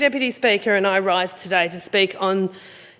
Deputy Speaker and I rise today to speak on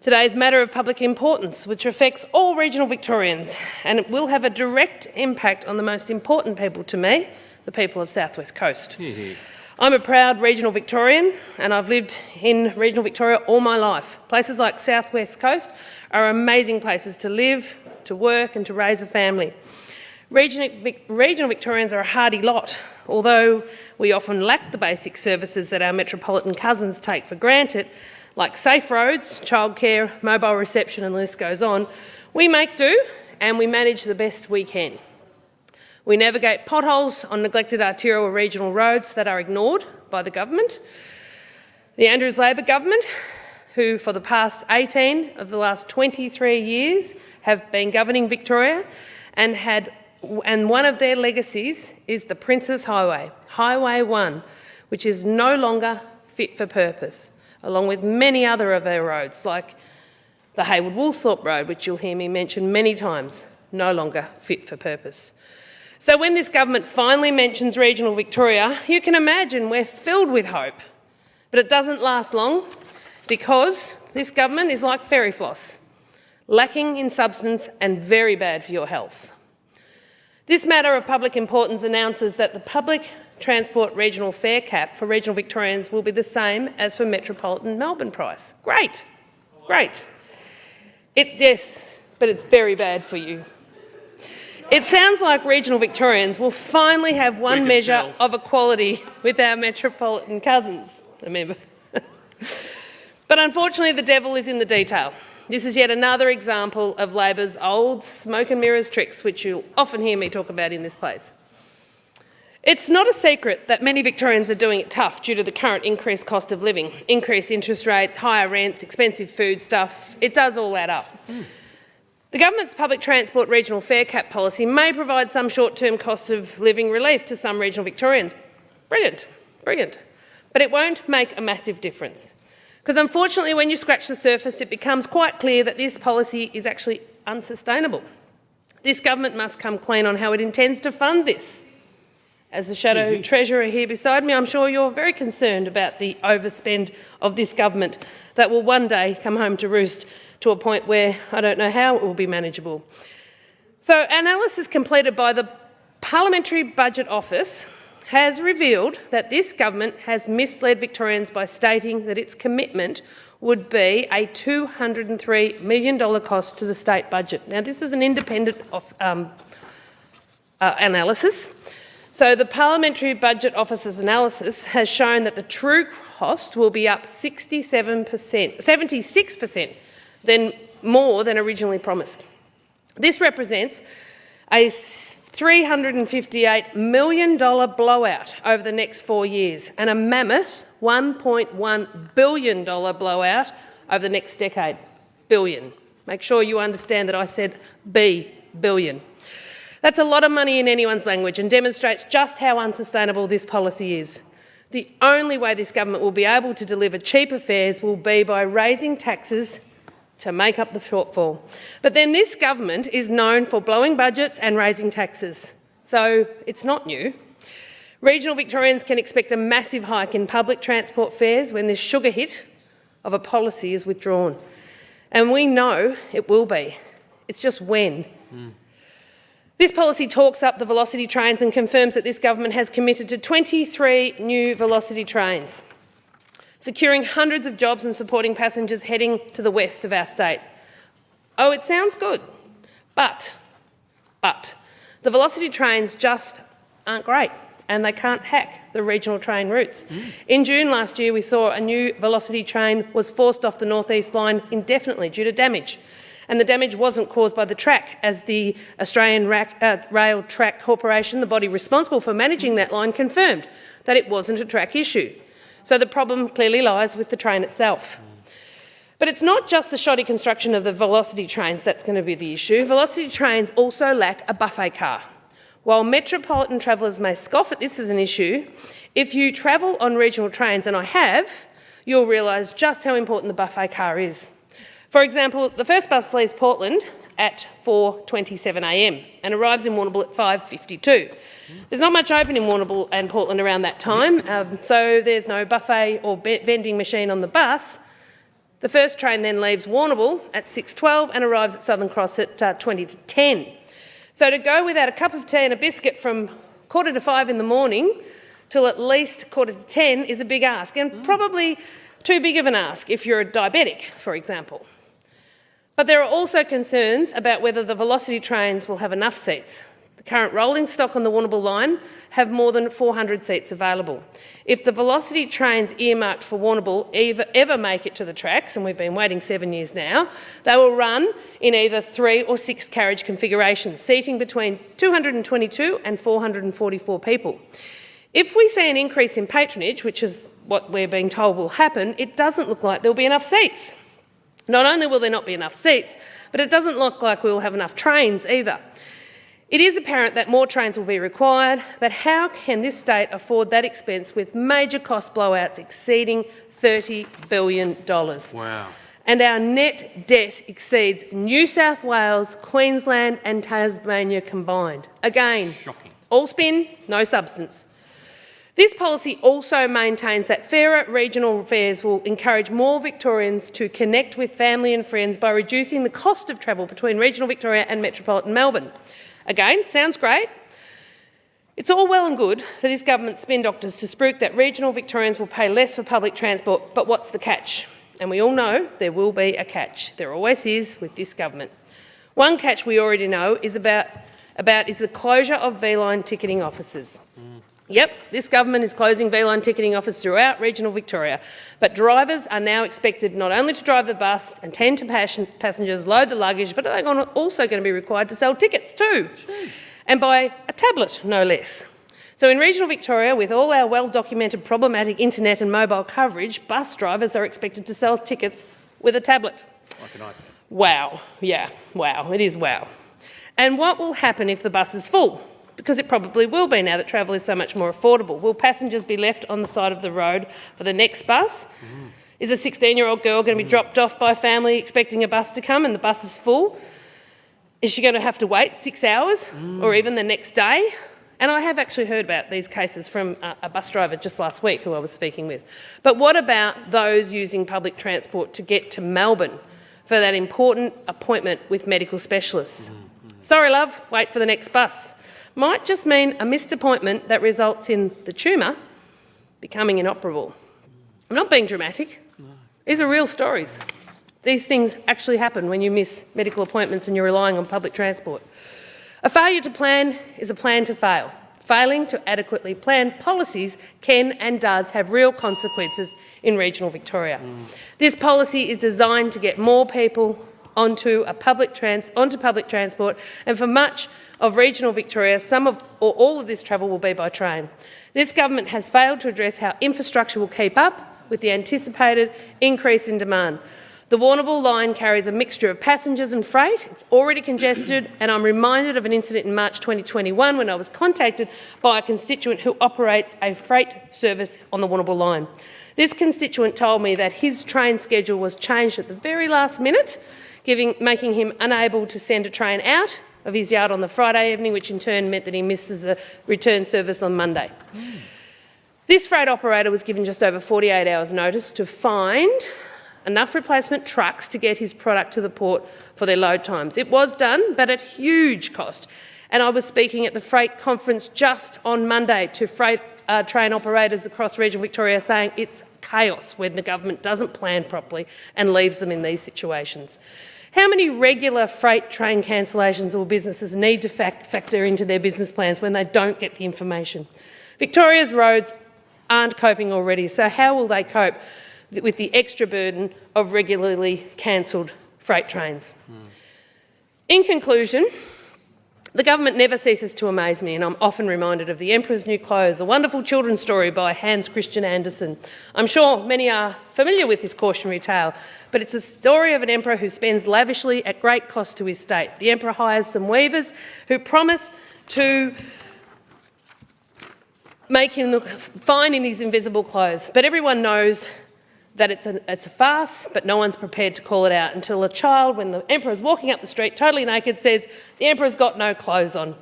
today's matter of public importance, which affects all regional Victorians, and it will have a direct impact on the most important people to me, the people of South West Coast. I'm a proud regional Victorian and I've lived in regional Victoria all my life. Places like South West Coast are amazing places to live, to work and to raise a family. Regional Victorians are a hardy lot, although we often lack the basic services that our metropolitan cousins take for granted, like safe roads, childcare, mobile reception and the list goes on. We make do and we manage the best we can. We navigate potholes on neglected arterial or regional roads that are ignored by the government. The Andrews Labor government, who for the past 18 of the last 23 years have been governing Victoria, and one of their legacies is the Princes Highway, Highway 1, which is no longer fit for purpose, along with many other of our roads, like the Hayward-Woolthorpe Road, which you'll hear me mention many times, no longer fit for purpose. So when this government finally mentions regional Victoria, you can imagine we're filled with hope. But it doesn't last long because this government is like fairy floss, lacking in substance and very bad for your health. This matter of public importance announces that the public transport regional fare cap for regional Victorians will be the same as for metropolitan Melbourne price. Great, great. Yes, but it's very bad for you. It sounds like regional Victorians will finally have one measure of equality with our metropolitan cousins, remember. But unfortunately, the devil is in the detail. This is yet another example of Labor's old smoke and mirrors tricks, which you'll often hear me talk about in this place. It's not a secret that many Victorians are doing it tough due to the current increased cost of living, increased interest rates, higher rents, expensive food stuff. It does all add up. The government's public transport regional fare cap policy may provide some short-term cost of living relief to some regional Victorians. Brilliant, brilliant. But it won't make a massive difference. Because unfortunately, when you scratch the surface, it becomes quite clear that this policy is actually unsustainable. This government must come clean on how it intends to fund this. As the Shadow Treasurer here beside me, I'm sure you're very concerned about the overspend of this government that will one day come home to roost to a point where I don't know how it will be manageable. So analysis completed by the Parliamentary Budget Office has revealed that this government has misled Victorians by stating that its commitment would be a $203 million cost to the state budget. Now, this is an independent analysis. So the Parliamentary Budget Office's analysis has shown that the true cost will be up 76% more than originally promised. This represents a $358 million blowout over the next 4 years and a mammoth $1.1 billion blowout over the next decade. Billion. Make sure you understand that I said billion. That's a lot of money in anyone's language and demonstrates just how unsustainable this policy is. The only way this government will be able to deliver cheaper fares will be by raising taxes to make up the shortfall. But then this government is known for blowing budgets and raising taxes, so it's not new. Regional Victorians can expect a massive hike in public transport fares when this sugar hit of a policy is withdrawn. And we know it will be. It's just when. This policy talks up the Velocity trains and confirms that this government has committed to 23 new Velocity trains, securing hundreds of jobs and supporting passengers heading to the west of our state. Oh, it sounds good, but the Velocity trains just aren't great and they can't hack the regional train routes. In June last year, we saw a new Velocity train was forced off the North East line indefinitely due to damage. And the damage wasn't caused by the track, as the Australian Rail Track Corporation, the body responsible for managing that line, confirmed that it wasn't a track issue. So the problem clearly lies with the train itself. But it's not just the shoddy construction of the Velocity trains that's going to be the issue. Velocity trains also lack a buffet car. While metropolitan travellers may scoff at this as an issue, if you travel on regional trains, and I have, you'll realise just how important the buffet car is. For example, the first bus leaves Portland at 4:27 a.m. and arrives in Warrnambool at 5:52. There's not much open in Warrnambool and Portland around that time, so there's no buffet or vending machine on the bus. The first train then leaves Warrnambool at 6:12 and arrives at Southern Cross at 20 to 10. So to go without a cup of tea and a biscuit from 4:45 in the morning till at least 4:45 is a big ask, and probably too big of an ask if you're a diabetic, for example. But there are also concerns about whether the Velocity trains will have enough seats. The current rolling stock on the Warrnambool line have more than 400 seats available. If the Velocity trains earmarked for Warrnambool ever make it to the tracks, and we've been waiting 7 years now, they will run in either 3 or 6 carriage configurations, seating between 222 and 444 people. If we see an increase in patronage, which is what we're being told will happen, it doesn't look like there'll be enough seats. Not only will there not be enough seats, but it doesn't look like we will have enough trains either. It is apparent that more trains will be required, but how can this state afford that expense with major cost blowouts exceeding $30 billion? Wow. And our net debt exceeds New South Wales, Queensland and Tasmania combined. Again, shocking. All spin, no substance. This policy also maintains that fairer regional fares will encourage more Victorians to connect with family and friends by reducing the cost of travel between regional Victoria and metropolitan Melbourne. Again, sounds great. It's all well and good for this government's spin doctors to spruik that regional Victorians will pay less for public transport, but what's the catch? And we all know there will be a catch. There always is with this government. One catch we already know is about the closure of V-Line ticketing offices. Yep, this government is closing V-Line ticketing offices throughout regional Victoria, but drivers are now expected not only to drive the bus and tend to passengers, load the luggage, but they're also going to be required to sell tickets too, and by a tablet, no less. So in regional Victoria, with all our well-documented problematic internet and mobile coverage, bus drivers are expected to sell tickets with a tablet. Like an iPad. Wow, yeah, wow, it is wow. And what will happen if the bus is full? Because it probably will be now that travel is so much more affordable. Will passengers be left on the side of the road for the next bus? Is a 16-year-old girl going to be dropped off by family expecting a bus to come and the bus is full? Is she going to have to wait 6 hours or even the next day? And I have actually heard about these cases from a bus driver just last week who I was speaking with. But what about those using public transport to get to Melbourne for that important appointment with medical specialists? Sorry, love, wait for the next bus. Might just mean a missed appointment that results in the tumour becoming inoperable. I'm not being dramatic. These are real stories. These things actually happen when you miss medical appointments and you're relying on public transport. A failure to plan is a plan to fail. Failing to adequately plan policies can and does have real consequences in regional Victoria. This policy is designed to get more people onto public transport, and for much of regional Victoria, some of or all of this travel will be by train. This government has failed to address how infrastructure will keep up with the anticipated increase in demand. The Warrnambool line carries a mixture of passengers and freight. It's already congested, and I'm reminded of an incident in March 2021 when I was contacted by a constituent who operates a freight service on the Warrnambool line. This constituent told me that his train schedule was changed at the very last minute, making him unable to send a train out of his yard on the Friday evening, which in turn meant that he misses a return service on Monday. This freight operator was given just over 48 hours' notice to find enough replacement trucks to get his product to the port for their load times. It was done, but at huge cost. And I was speaking at the freight conference just on Monday to freight train operators across regional Victoria saying it's chaos when the government doesn't plan properly and leaves them in these situations. How many regular freight train cancellations will businesses need to factor into their business plans when they don't get the information? Victoria's roads aren't coping already, so how will they cope with the extra burden of regularly cancelled freight trains? In conclusion, the government never ceases to amaze me, and I'm often reminded of The Emperor's New Clothes, a wonderful children's story by Hans Christian Andersen. I'm sure many are familiar with this cautionary tale, but it's a story of an emperor who spends lavishly at great cost to his state. The emperor hires some weavers who promise to make him look fine in his invisible clothes, but everyone knows that it's a farce, but no one's prepared to call it out until a child, when the emperor is walking up the street totally naked, says, "The emperor's got no clothes on."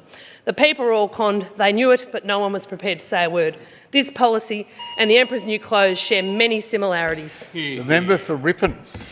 The people are all conned. They knew it, but no one was prepared to say a word. This policy and the emperor's new clothes share many similarities. The member for Ripon.